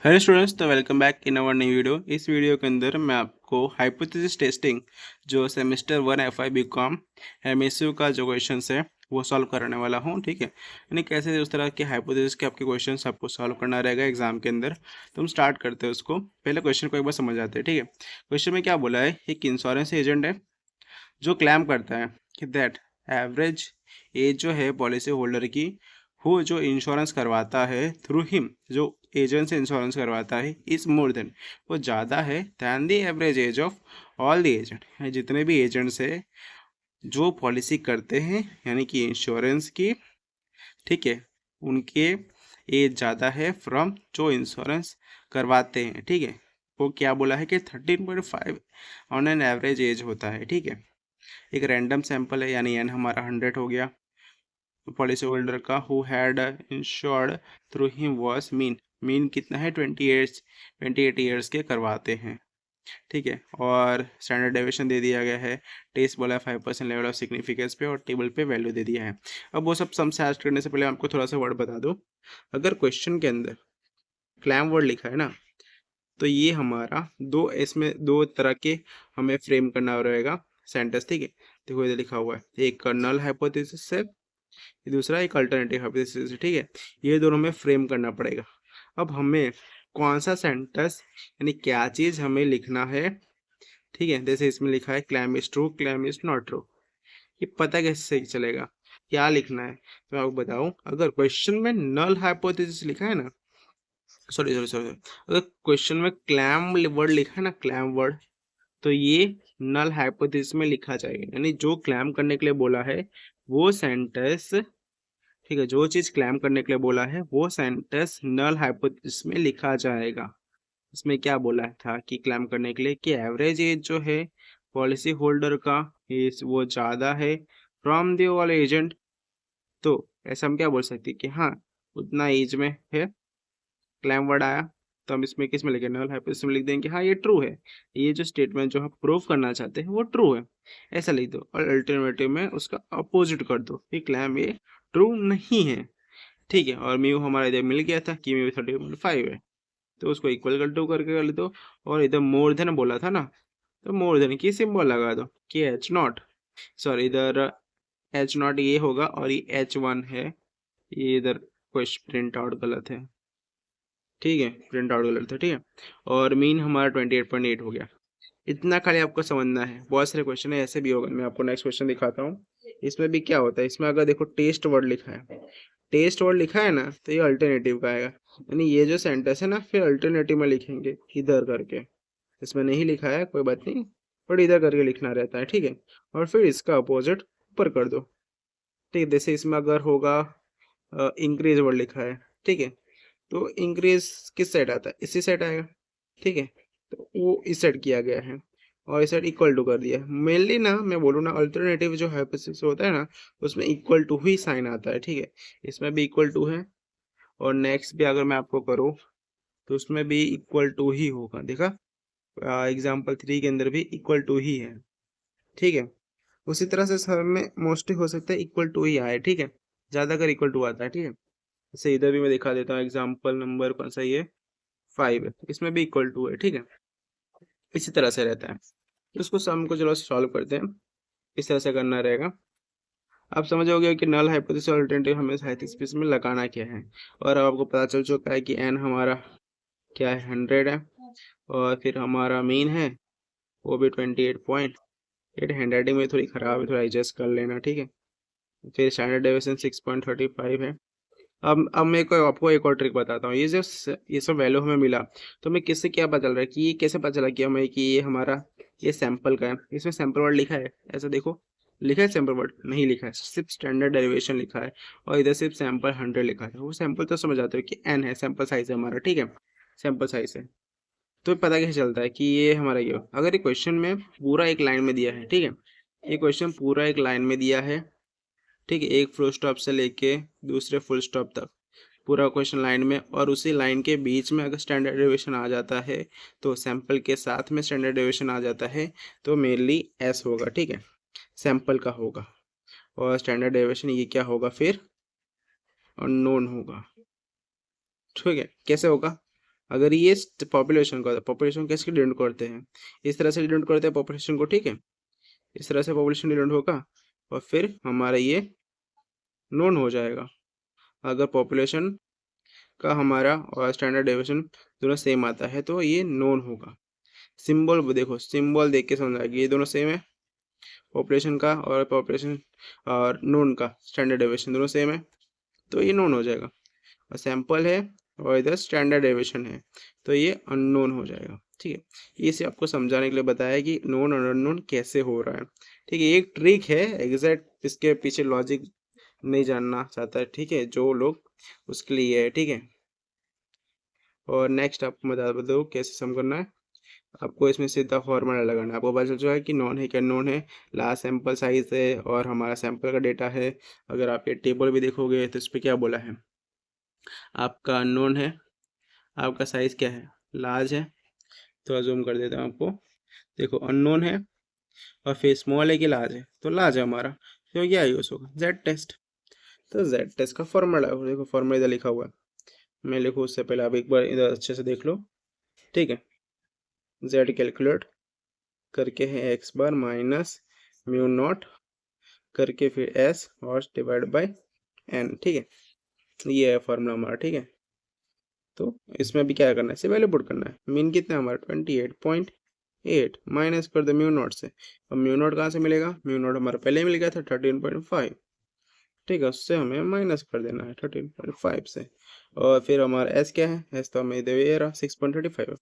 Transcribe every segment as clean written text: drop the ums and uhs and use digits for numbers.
Hello students, तो welcome back in our new video. इस video के अंदर मैं आपको हाइपोथेसिस टेस्टिंग जो सेमेस्टर 1 एफआई बीकॉम एमएसयू का जो क्वेश्चंस है वो सॉल्व कराने वाला हूँ। ठीक है, यानी कैसे उस तरह के हाइपोथेसिस के आपके क्वेश्चंस आपको सॉल्व करना रहेगा एग्जाम के अंदर। तो हम स्टार्ट करते हैं उसको। पहले क्वेश्चन को एक बार समझ आते हैं। ठीक है, क्वेश्चन में क्या बोला है, एक इंश्योरेंस एजेंट है जो क्लेम करता है कि दैट एवरेज एज जो है पॉलिसी होल्डर की, वो जो इंश्योरेंस करवाता है थ्रू हिम, जो एजेंट से इंश्योरेंस करवाता है, इज मोर देन, वो ज़्यादा है than the average age of all the agent, जितने भी एजेंट्स है जो पॉलिसी करते हैं यानी कि इंश्योरेंस की। ठीक है, उनके एज ज़्यादा है फ्रॉम जो इंश्योरेंस करवाते हैं। ठीक है, वो क्या बोला है कि 13.5 ऑन एन एवरेज एज होता है। ठीक है, एक रैंडम सैंपल है यानी एन हमारा 100 हो गया। पॉलिसी होल्डर का who had insured through him was mean, mean कितना है 28 ईयर्स के करवाते हैं। ठीक है, और स्टैंडर्ड डेविएशन दे दिया गया है, टेस्ट बोला है 5% लेवल ऑफ सिग्निफिकेंस पे, और टेबल पे वैल्यू दे दिया है। अब वो सब सम से ऐड करने से पहले आपको थोड़ा सा वर्ड बता दो। अगर क्वेश्चन के अंदर क्लैम वर्ड लिखा है ना, तो ये हमारा दो, इसमें दो तरह के हमें फ्रेम करना रहेगा सेंटेंस। ठीक है, देखो इधर लिखा हुआ है, एक नल हाइपोथेसिस है, दूसरा एक अल्टरनेटिव हाइपोथेसिस है। ठीक है, ये दोनों में फ्रेम करना पड़ेगा। अब हमें कौन सा सेंटेंस यानी क्या चीज़ हमें लिखना है। ठीक है, जैसे इसमें लिखा है claim is true, claim is not true, ये पता कैसे चलेगा क्या लिखना है। तो मैं आपको बताऊं, अगर क्वेश्चन में नल हाइपोथेसिस लिखा है ना, सॉरी सॉरी सॉरी, अगर क्वेश्चन में क्लैम वर्ड लिखा है ना, क्लैम वर्ड, तो ये नल हाइपोथेसिस में लिखा जाएगा, यानी जो क्लैम करने के लिए बोला है वो सेंटेंस। ठीक है, जो चीज क्लैम करने के लिए बोला है वो सेंटेंस नल हाइपोथेसिस में लिखा जाएगा। इसमें क्या बोला था कि क्लैम करने के लिए कि एवरेज एज जो है पॉलिसी होल्डर का इस वो ज्यादा है फ्रॉम द ऑल एजेंट। तो ऐसा हम क्या बोल सकते हैं कि हाँ, उतना एज में है, क्लैम वर्ड आया, तो हम इसमें किस में लिखेंगे, नल हाइपोथेसिस में लिख देंगे कि हाँ ये ट्रू है, ये जो स्टेटमेंट जो हम प्रूव करना चाहते हैं वो ट्रू है, ऐसा लिख दो। और अल्टरनेटिव में उसका अपोजिट कर दो कि क्लैम ये ट्रू नहीं है। ठीक है, और म्यू हमारा इधर मिल गया था कि म्यू 30.5 है, तो उसको इक्वल कर दो, करके कर दो। और इधर मोर देन बोला था ना, तो मोर देन की सिंबल लगा दो कि एच नॉट, सॉरी इधर एच नॉट ये होगा और ये H1 है, ये इधर क्वेश्चन प्रिंट आउट गलत है। ठीक है, प्रिंट आउट गलत है। ठीक है, और मीन हमारा 28.8 हो गया। इतना खाली आपको समझना है, बहुत सारे क्वेश्चन है ऐसे भी होगा। मैं आपको नेक्स्ट क्वेश्चन दिखाता हूँ। इसमें भी क्या होता है, इसमें अगर देखो टेस्ट वर्ड लिखा है, टेस्ट वर्ड लिखा है ना, तो ये अल्टरनेटिव का आएगा, यानी ये जो सेंटेंस है ना फिर अल्टरनेटिव में लिखेंगे इधर करके। इसमें नहीं लिखा है कोई बात नहीं, बट इधर करके लिखना रहता है। ठीक है, और फिर इसका अपोजिट ऊपर कर दो। ठीक है, जैसे इसमें अगर होगा इंक्रीज वर्ड लिखा है, ठीक है, तो इंक्रीज किस साइड आता है, इसी साइड आएगा। ठीक है, तो वो इस साइड किया गया है और इस साइड इक्वल टू कर दिया है। मेनली ना मैं बोलूँ ना, अल्टरनेटिव जो हाइपोथेसिस होता है ना, उसमें इक्वल टू ही साइन आता है। ठीक है, इसमें भी इक्वल टू है, और नेक्स्ट भी अगर मैं आपको करूँ तो उसमें भी इक्वल टू ही होगा। देखा, एग्जाम्पल 3 के अंदर भी इक्वल टू ही है। ठीक है, उसी तरह से सब में मोस्टली हो सकता है इक्वल टू ही आए। ठीक है, ज़्यादातर इक्वल टू आता है। ठीक है, जैसे इधर भी मैं दिखा देता हूँ, एग्जाम्पल नंबर कौन सा ये 5 है, इसमें भी इक्वल टू है। ठीक है, इसी तरह से रहता है। तो इसको सम को चलो सॉल्व करते हैं, इस तरह से करना रहेगा। आप समझोगे कि नल हाइपोथेसिस और अल्टरनेटिव हमें हाइपोथेसिस में लगाना क्या है। और अब आपको पता चल चुका है कि एन हमारा क्या है, 100 है, और फिर हमारा मीन है वो भी 28.8। हैंडराइटिंग में थोड़ी ख़राब है, थोड़ा एडजस्ट कर लेना। ठीक है, फिर स्टैंडर्ड डेविएशन 6.35 है। अब मैं को आपको एक और ट्रिक बताता हूँ। ये सब वैल्यू हमें मिला, तो हमें किससे क्या पता चल रहा है कि ये कैसे पता चला कि हमें कि ये हमारा ये सैंपल का है। इसमें सैंपल वर्ड लिखा है, ऐसा देखो, लिखा है सैंपल वर्ड, नहीं लिखा है, सिर्फ स्टैंडर्ड डेरिवेशन लिखा है, और इधर सिर्फ सैंपल 100 लिखा है। वो सैंपल तो समझ आते हो कि एन है, सैंपल साइज है हमारा। ठीक है, सैंपल साइज है, तो पता कैसे चलता है कि ये हमारा ये, अगर ये क्वेश्चन में पूरा एक लाइन में दिया है। ठीक है, ये क्वेश्चन पूरा एक लाइन में दिया है। ठीक है, एक फुल स्टॉप से लेके दूसरे फुल स्टॉप तक पूरा क्वेश्चन लाइन में, और उसी लाइन के बीच में अगर स्टैंडर्ड डेविएशन आ जाता है, तो सैंपल के साथ में स्टैंडर्ड डेविएशन आ जाता है, तो मेनली एस होगा। ठीक है, सैंपल का होगा, और स्टैंडर्ड डेविएशन ये क्या होगा फिर, अननोन होगा। ठीक है, कैसे होगा, अगर ये पॉपुलेशन का, पॉपुलेशन कैसे डिनोट करते हैं, इस तरह से डिनोट करते हैं पॉपुलेशन को, ठीक है, इस तरह से पॉपुलेशन डिनोट होगा और फिर हमारा ये नोन हो जाएगा। अगर पॉपुलेशन का हमारा और स्टैंडर्ड डेविएशन दोनों सेम आता है तो ये नोन होगा। सिंबल देखो, सिंबल देख के समझ आएगी, ये दोनों सेम है, पॉपुलेशन का और पॉपुलेशन और नोन का स्टैंडर्ड डेविएशन दोनों सेम है तो ये नोन हो जाएगा। और सैंपल है और इधर स्टैंडर्ड डेविएशन है तो ये अननोन हो जाएगा। ठीक है, ये से आपको समझाने के लिए बताया कि नोन और अननोन कैसे हो रहा है। ठीक है, एक ट्रिक है, एग्जैक्ट इसके पीछे लॉजिक नहीं जानना चाहता है, ठीक है, जो लोग उसके लिए है। ठीक है, और नेक्स्ट आपको बता दो कैसे सम करना है। आपको इसमें सीधा फॉर्मूला लगाना है, आपको पता चल चुका है कि नॉन है क्या, नॉन है, लास्ट सैंपल साइज है और हमारा सैंपल का डेटा है। अगर आप ये टेबल भी देखोगे तो इस पर क्या बोला है, आपका अननोन है, आपका साइज क्या है, लार्ज है। तो जूम कर देता हूँ आपको, देखो अननोन है और फिर स्मॉल है कि लार्ज है, तो लार्ज है हमारा, तो क्या यूज होगा, जेड टेस्ट। तो जेड टेस्ट का फॉर्मूला देखो, फॉर्मूला इधर लिखा हुआ है, मैं लिखूँ उससे पहले आप एक बार इधर अच्छे से देख लो। ठीक है, जेड कैलकुलेट करके है एक्स बार माइनस म्यू नॉट करके फिर एस और डिवाइड बाय एन। ठीक है, ये है फॉर्मूला हमारा। ठीक है, तो इसमें भी क्या करना है, इसे वैल्यू पुट करना है। मीन कितना है हमारा 28.8 माइनस कर दो म्यू नॉट से। अब म्यू नॉट कहाँ से मिलेगा, म्यू नॉट हमारा पहले मिल गया था 13.5। ठीक है, उससे हमें माइनस कर देना है 13.5 से। और फिर हमारा एस क्या है, एस तो हमें दे रहा 6.35,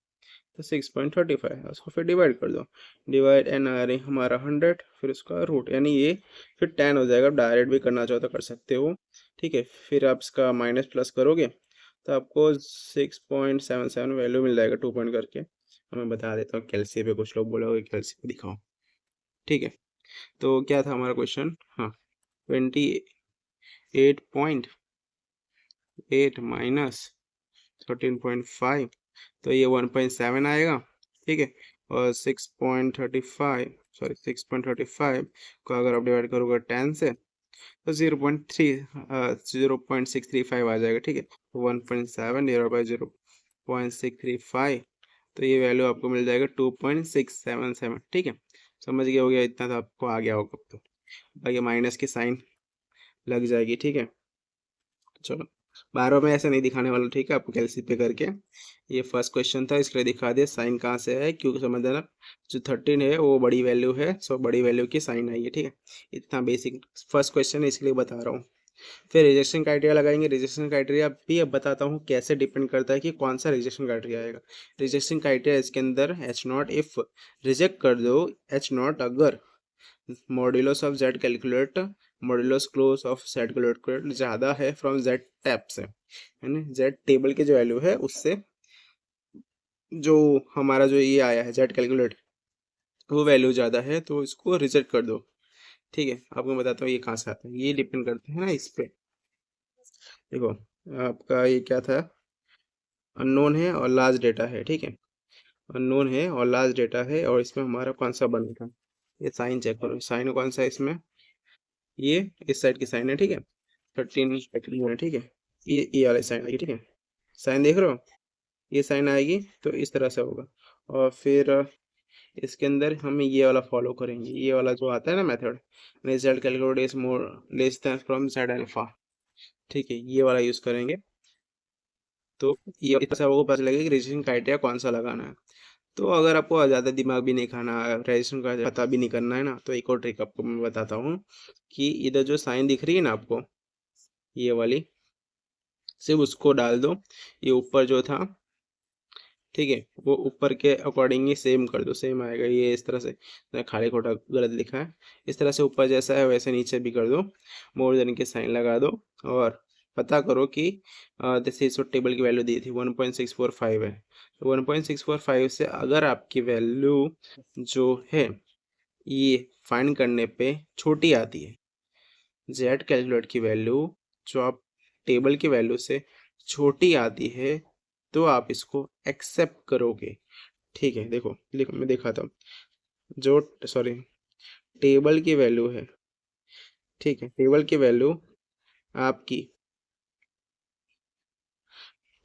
तो 6.35 उसको फिर डिवाइड कर दो, डिवाइड एन आ रही हमारा 100, फिर उसका रूट यानी ये फिर 10 हो जाएगा। डायरेक्ट भी करना चाहो तो कर सकते हो। ठीक है, फिर आप इसका माइनस प्लस करोगे तो आपको 6.77 वैल्यू मिल जाएगा 2 पॉइंट करके। मैं बता देता हूँ कैलसी पे, कुछ लोग बोलोगे कैलसी पे दिखाओ। ठीक है, तो क्या था हमारा क्वेश्चन, हाँ 28.8 माइनस 13.5, तो ये 1.7 आएगा। ठीक है, और 6.35 सॉरी 6.35 को अगर आप डिवाइड करोगे 10 से तो 0.635 आ जाएगा। ठीक है, 1.7 डिवाइड बाई 0.635, तो ये वैल्यू आपको मिल जाएगा 2.677। ठीक है, समझ गए हो गया, इतना तो आपको आ गया होगा। तो बाकी माइनस की साइन लग जाएगी। ठीक है, चलो बारह में ऐसे नहीं दिखाने वाला, ठीक है, आपको कैलसी पे करके। ये फर्स्ट क्वेश्चन था, इसके लिए दिखा दिया साइन कहाँ से है, क्योंकि समझ देना जो 13 है वो बड़ी वैल्यू है, सो बड़ी वैल्यू की साइन आई है। ठीक है, इतना बेसिक फर्स्ट क्वेश्चन है, इसलिए बता रहा हूँ। फिर रिजेक्शन क्राइटेरिया लगाएंगे। रिजेक्शन क्राइटेरिया भी अब बताता हूँ कैसे डिपेंड करता है कि कौन सा रिजेक्शन क्राइटेरिया आएगा। रिजेक्शन क्राइटेरिया इसके अंदर एच नॉट, इफ रिजेक्ट कर दो एच नॉट अगर modulus of Z calculate, modulus close of Z calculate ज़्यादा है फ्रॉम जेड टैप से, है ना, जेड टेबल की जो वैल्यू है उससे जो हमारा जो ये आया है जेड कैलकुलेट वो वैल्यू ज़्यादा है, तो इसको रिजेक्ट कर दो। ठीक है, आपको बताता हूँ ये कहाँ से आता है, ये डिपेंड करते हैं ना इस पे। देखो आपका ये क्या था, अननोन है और लार्ज डेटा है। ठीक है, अननोन है और लार्ज डेटा है और इसमें हमारा कौन सा बनेगा, ये साइन चेक करो, साइन कौन सा है इसमें, ये इस साइड की साइन है। ठीक है, 13 है। ठीक है, ये वाली साइन आएगी। ठीक है, साइन देख रहे हो, ये साइन आएगी तो इस तरह से होगा। और फिर इसके अंदर हम ये वाला फॉलो करेंगे, ये वाला जो आता है ना method, result calculate is more less than from Z alpha. ठीक है, ये वाला यूज करेंगे तो ये इतना आपको पता लगेगा कि रजिस्ट्रेशन क्राइटेरिया कौन सा लगाना है। तो अगर आपको ज़्यादा दिमाग भी नहीं खाना है, रजिस्ट्रेशन का पता भी नहीं करना है ना, तो एक और ट्रिक आपको मैं बताता हूँ कि इधर जो साइन दिख रही है ना आपको, ये वाली, सिर्फ उसको डाल दो, ये ऊपर जो था, ठीक है, वो ऊपर के अकॉर्डिंग ही सेम कर दो, सेम आएगा। ये इस तरह से खाली खोटा गलत लिखा है, इस तरह से ऊपर जैसा है वैसे नीचे भी कर दो, मोर देन के साइन लगा दो और पता करो कि जैसे इस टेबल की वैल्यू दी थी 1.645 है, तो 1.645 से अगर आपकी वैल्यू जो है ये फाइंड करने पे छोटी आती है, जेड कैलकुलेट की वैल्यू जो आप टेबल की वैल्यू से छोटी आती है, तो आप इसको एक्सेप्ट करोगे। ठीक है, देखो देखो मैं दिखाता हूँ, जो सॉरी टेबल की वैल्यू है, ठीक है, टेबल की वैल्यू आपकी,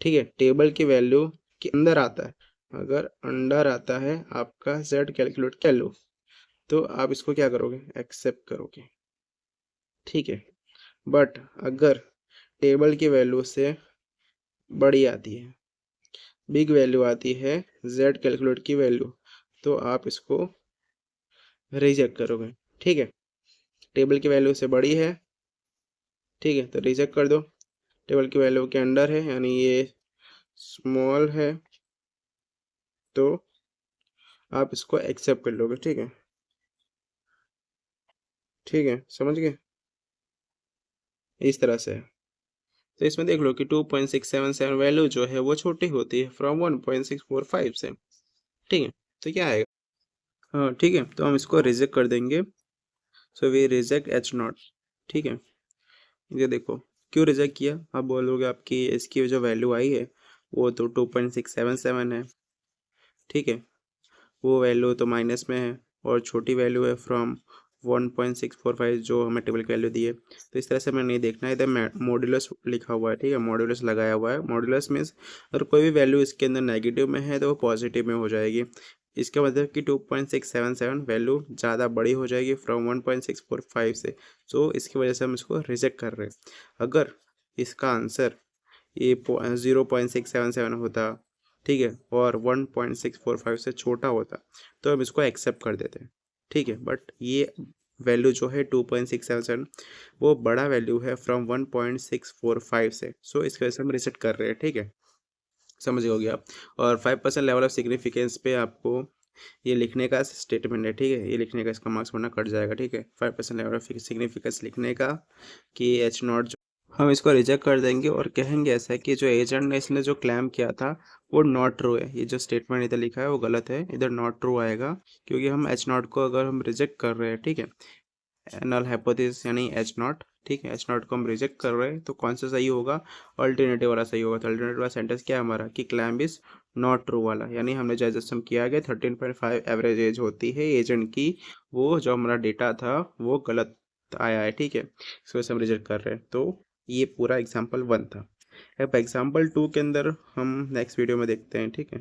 ठीक है, टेबल की वैल्यू के अंदर आता है, अगर अंडर आता है आपका z कैलकुलेट कर लो, तो आप इसको क्या करोगे, एक्सेप्ट करोगे, ठीक है। बट अगर टेबल की वैल्यू से बड़ी आती है, बिग वैल्यू आती है z कैलकुलेट की वैल्यू, तो आप इसको रिजेक्ट करोगे, ठीक है। टेबल की वैल्यू से बड़ी है, ठीक है, तो रिजेक्ट कर दो। टेबल की वैल्यू के अंडर है यानी ये स्मॉल है, तो आप इसको एक्सेप्ट कर लोगे, ठीक है। ठीक है, समझ गए, इस तरह से है। तो इसमें देख लो कि 2.677 वैल्यू जो है वो छोटी होती है फ्रॉम 1.645 से, ठीक है। तो क्या आएगा, हाँ ठीक है, तो हम इसको रिजेक्ट कर देंगे। So we reject H naught, ठीक है। ये देखो क्यों रिजेक्ट किया, आप बोलोगे आपकी इसकी जो वैल्यू आई है वो तो 2.677 है, ठीक है। वो वैल्यू तो माइनस में है और छोटी वैल्यू है फ्रॉम 1.645 जो हमें टेबल की वैल्यू दी है। तो इस तरह से हमें नहीं देखना है, इधर मॉड्यूलस लिखा हुआ है, ठीक है, मॉड्यूलस लगाया हुआ है। मॉड्यूलस मीन्स अगर कोई भी वैल्यू इसके अंदर नेगेटिव में है तो वो पॉजिटिव में हो जाएगी। इसका मतलब कि 2.677 वैल्यू ज़्यादा बड़ी हो जाएगी फ्रॉम 1.645 से, तो इसकी वजह से हम इसको रिजेक्ट कर रहे हैं। अगर इसका आंसर ये 0.677 होता, ठीक है, और 1.645 से छोटा होता तो हम इसको एक्सेप्ट कर देते, ठीक है। बट ये वैल्यू जो है 2.677 वो बड़ा वैल्यू है फ्रॉम 1.645 से, सो इसकी वजह से हम रिसेट कर रहे हैं, ठीक है, समझ गए आप। और 5% लेवल ऑफ सिग्निफिकेंस पे आपको ये लिखने का स्टेटमेंट है, ठीक है, ये लिखने का, इसका मार्क्स वरना कट जाएगा, ठीक है। 5% लेवल ऑफ सिग्निफिकेंस लिखने का कि एच नॉट, हम इसको रिजेक्ट कर देंगे और कहेंगे ऐसा कि जो एजेंट ने इसने जो क्लेम किया था वो नॉट ट्रू है। ये जो स्टेटमेंट इधर लिखा है वो गलत है, इधर नॉट ट्रू आएगा, क्योंकि हम एच नॉट को अगर हम रिजेक्ट कर रहे हैं, ठीक है, नल हाइपोथेसिस यानी एच नॉट, ठीक है, एच नॉट को हम रिजेक्ट कर रहे हैं, तो कौन सा सही होगा, अल्टरनेटिव वाला सही होगा। तो अल्टरनेटिव वाला सेंटेंस क्या है हमारा कि क्लेम इज नॉट ट्रू वाला, यानी हमने जो एडजस्टम किया गया 13.5 एवरेज एज होती है एजेंट की, वो जो हमारा डेटा था वो गलत आया है, ठीक है, इस वजह से हम रिजेक्ट कर रहे हैं। तो ये पूरा एग्जाम्पल 1 था। अब एग्जाम्पल 2 के अंदर हम नेक्स्ट वीडियो में देखते हैं, ठीक है।